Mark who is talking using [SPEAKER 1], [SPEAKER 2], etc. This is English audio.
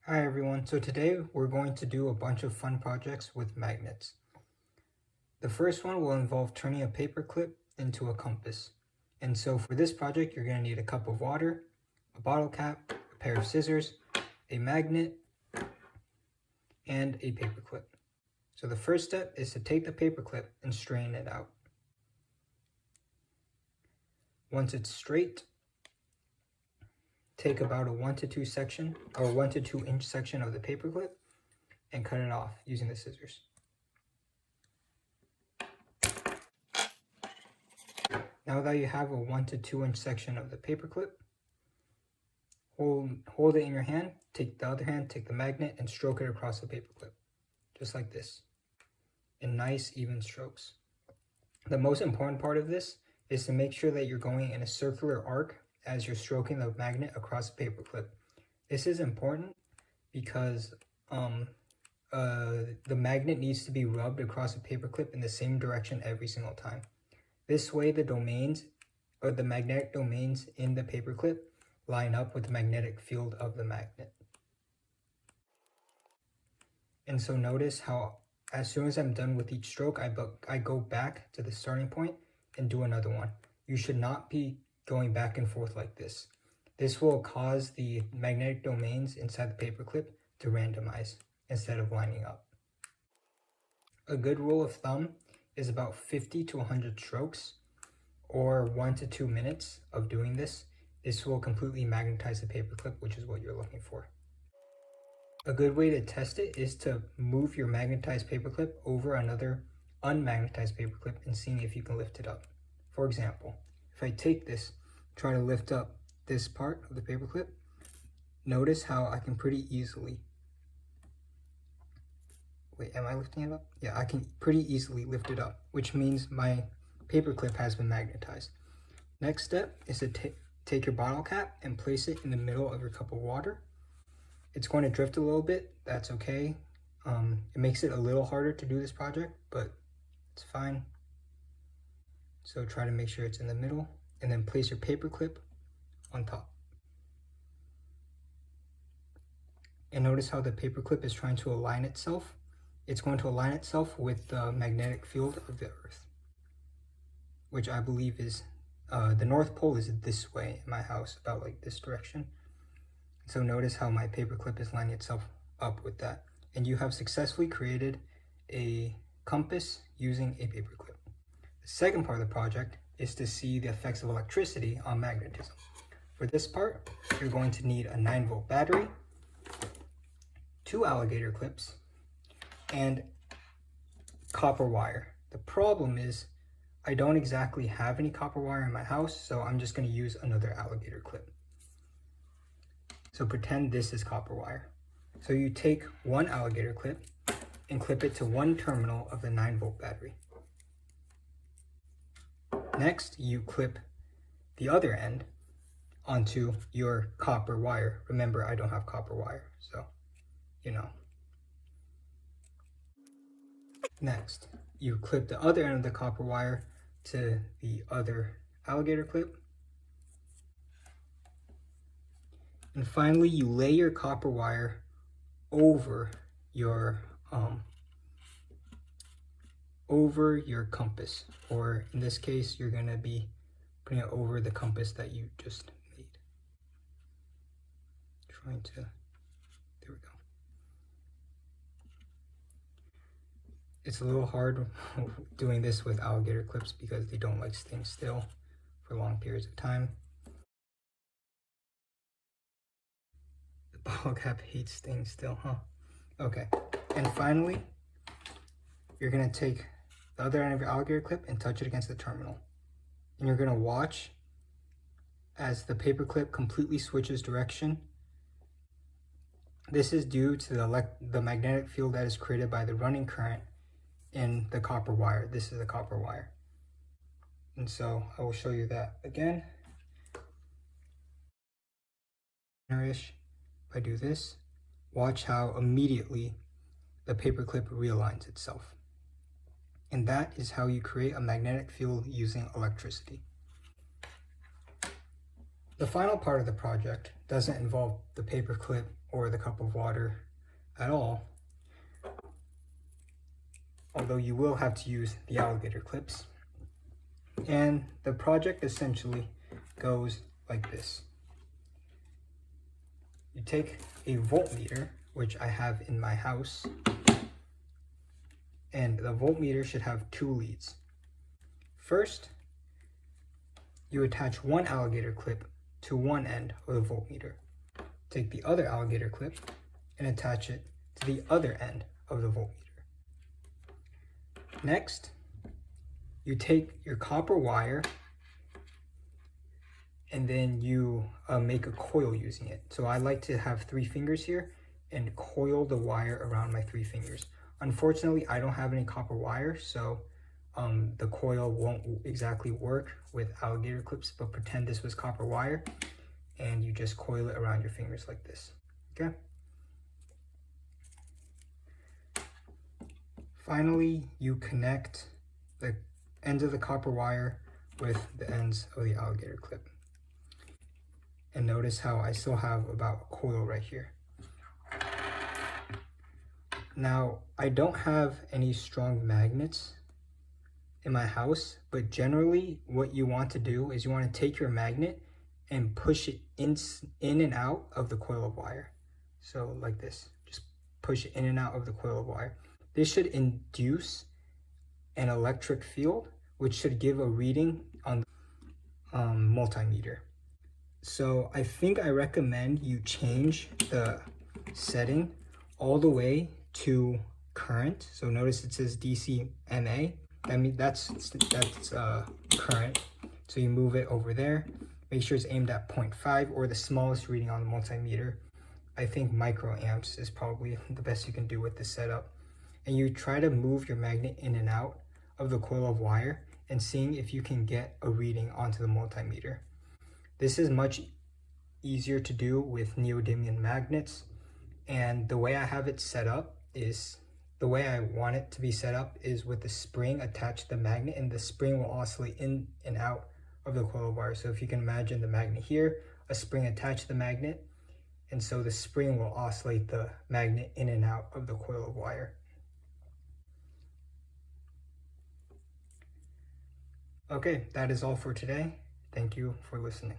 [SPEAKER 1] Hi everyone, so today we're going to do a bunch of fun projects with magnets. The first one will involve turning a paperclip into a compass. And so for this project, you're going to need a cup of water, a bottle cap, a pair of scissors, a magnet, and a paperclip. So the first step is to take the paperclip and straighten it out. Once it's straight, take about a 1 to 2 inch section of the paperclip and cut it off using the scissors. Now that you have a 1 to 2 inch section of the paperclip, hold it in your hand, take the other hand, take the magnet and stroke it across the paperclip, just like this, in nice even strokes. The most important part of this is to make sure that you're going in a circular arc as you're stroking the magnet across the paperclip. This is important because the magnet needs to be rubbed across the paperclip in the same direction every single time. This way the magnetic domains in the paperclip line up with the magnetic field of the magnet. And so notice how as soon as I'm done with each stroke, I go back to the starting point and do another one. You should not be going back and forth like this. This will cause the magnetic domains inside the paperclip to randomize instead of lining up. A good rule of thumb is about 50 to 100 strokes or 1 to 2 minutes of doing this. This will completely magnetize the paperclip, which is what you're looking for. A good way to test it is to move your magnetized paperclip over another unmagnetized paperclip and seeing if you can lift it up. For example, if I take this, try to lift up this part of the paperclip, notice how I can pretty easily, am I lifting it up? Yeah, I can pretty easily lift it up, which means my paperclip has been magnetized. Next step is to take your bottle cap and place it in the middle of your cup of water. It's going to drift a little bit, that's okay. It makes it a little harder to do this project, but it's fine. So try to make sure it's in the middle and then place your paperclip on top. And notice how the paperclip is trying to align itself. It's going to align itself with the magnetic field of the Earth, which I believe is, the North Pole is this way in my house, about like this direction. So notice how my paperclip is lining itself up with that. And you have successfully created a compass using a paperclip. The second part of the project is to see the effects of electricity on magnetism. For this part, you're going to need a 9-volt battery, 2 alligator clips, and copper wire. The problem is I don't exactly have any copper wire in my house, so I'm just going to use another alligator clip. So pretend this is copper wire. So you take one alligator clip and clip it to one terminal of the 9-volt battery. Next, you clip the other end onto your copper wire. Remember, I don't have copper wire, so, you know. Next, you clip the other end of the copper wire to the other alligator clip. And finally, you lay your copper wire over your compass, or in this case, you're going to be putting it over the compass that you just made. There we go. It's a little hard doing this with alligator clips because they don't like staying still for long periods of time. The bottle cap hates staying still, huh? Okay, and finally, you're going to take the other end of your alligator clip and touch it against the terminal. And you're going to watch as the paperclip completely switches direction. This is due to the magnetic field that is created by the running current in the copper wire. This is the copper wire. And so I will show you that again. If I do this, watch how immediately the paperclip realigns itself. And that is how you create a magnetic field using electricity. The final part of the project doesn't involve the paperclip or the cup of water at all, although you will have to use the alligator clips. And the project essentially goes like this. You take a voltmeter, which I have in my house, and the voltmeter should have 2 leads. First, you attach one alligator clip to one end of the voltmeter. Take the other alligator clip and attach it to the other end of the voltmeter. Next, you take your copper wire and then you make a coil using it. So I like to have 3 fingers here and coil the wire around my 3 fingers. Unfortunately, I don't have any copper wire, so the coil won't exactly work with alligator clips, but pretend this was copper wire and you just coil it around your fingers like this, okay? Finally, you connect the ends of the copper wire with the ends of the alligator clip. And notice how I still have about a coil right here. Now, I don't have any strong magnets in my house, but generally what you want to do is you want to take your magnet and push it in and out of the coil of wire. So like this, just push it in and out of the coil of wire. This should induce an electric field, which should give a reading on the multimeter. So I think I recommend you change the setting all the way to current. So notice it says DC MA. I mean, that's current. So you move it over there. Make sure it's aimed at 0.5 or the smallest reading on the multimeter. I think microamps is probably the best you can do with this setup. And you try to move your magnet in and out of the coil of wire and seeing if you can get a reading onto the multimeter. This is much easier to do with neodymium magnets. And the way I have it set up is, the way I want it to be set up is with the spring attached to the magnet, and the spring will oscillate in and out of the coil of wire. So if you can imagine the magnet here, a spring attached to the magnet, and so the spring will oscillate the magnet in and out of the coil of wire. Okay, that is all for today. Thank you for listening.